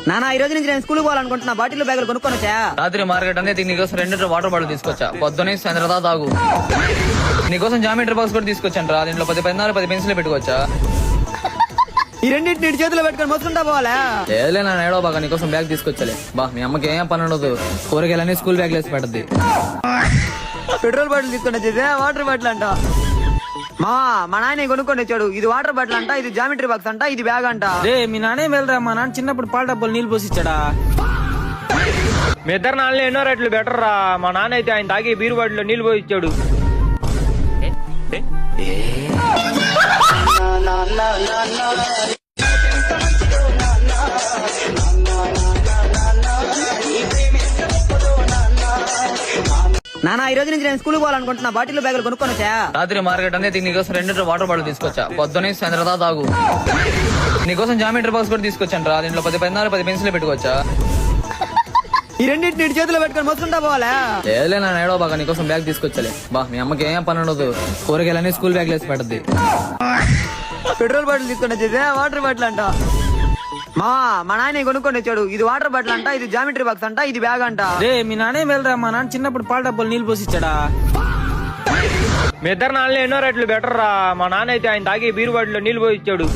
నానా ఈ రోజు నుంచి నేను స్కూల్ పోవాలనుకుంటున్నా. బాటిల్ బ్యాగులు కొనుక్కొని వచ్చా. రాత్రి మార్కెట్ అనేది నీకోసం 2 వాటర్ బాటిల్ తీసుకొచ్చా. పొద్దునే సాయంత్రం దాకా తాగు. నీకోసం జామెట్రీ బాక్స్ కూడా తీసుకొచ్చాను రా. దీంట్లో 10 పెన్నాలు 10 పెన్సిల్ పెట్టుకోవచ్చా. ఈ రెండింటిని చేతిలో పెట్టుకొని మోసుకుంటా పోవాలా? ఏదలే నా ఏడో బాగా నీకోసం బ్యాగ్ తీసుకొచ్చలే. బా మీ అమ్మకి ఏం పని ఉండదు. కూరగాయలన్నీ స్కూల్ బ్యాగ్ వేసి పెట్టద్ది. పెట్రోల్ బాటిల్ తీసుకొని వచ్చేది వాటర్ బాటిల్ అంట. మా నాయన కొనుక్కొని వచ్చాడు. ఇది వాటర్ బాటిల్ అంట, ఇది జామెట్రీ బాక్స్ అంట, ఇది బ్యాగ్ అంట. మీ నానే వెళ్ళరా. మా నాన్న చిన్నప్పుడు పాల డబ్బాలు నీళ్ళు పోసిచ్చాడా. మీ ఇద్దరు నాన్న ఎన్నో రేట్లు బెటర్ రా. మా నాన్న అయితే ఆయన తాగి బీరు బాటిల్లో నీళ్లు పోయి ఇచ్చాడు. నానా ఈ రోజు నుంచి నేను స్కూల్ పోవాలనుకుంటున్నా. బాటిల్ బ్యాగులు కొనుక్కొని వచ్చా. రాత్రి మార్కెట్ అనేది నీకోసం 2 వాటర్ బాటిల్ తీసుకొచ్చా. పొద్దునే సాయంత్రం దాకా తాగు. నీకోసం జామెట్రీ బాక్స్ కూడా తీసుకొచ్చాను రా. దీంట్లో 10 పెన్నాలు 10 పెన్సిల్ పెట్టుకోవచ్చా. ఈ రెండింటిని చేతిలో పెట్టుకొని మోసుకుంటా పోవాలా? ఏదలే నా ఏడో బాగా నీకోసం బ్యాగ్ తీసుకొచ్చలే. బా మీ అమ్మకి ఏం పని ఉండదు. కూరగాయలన్నీ స్కూల్ బ్యాగ్ వేసి పెట్టద్ది. పెట్రోల్ బాటిల్ తీసుకొని వచ్చేది వాటర్ బాటిల్ అంట. మా నాయన కొనుక్కొని వచ్చాడు. ఇది వాటర్ బాటిల్ అంట, ఇది జామెట్రీ బాక్స్ అంట, ఇది బ్యాగ్ అంట. మీ నానే వెళ్ళరా. మా నాన్న చిన్నప్పుడు పాల డబ్బాలు నీళ్ళు పోసిచ్చాడా. మీ ఇద్దరు నాన్న ఎన్నో రేట్లు బెటర్ రా. మా నాన్న అయితే ఆయన తాగి బీరు బాటిల్లో నీళ్లు పోయి ఇచ్చాడు.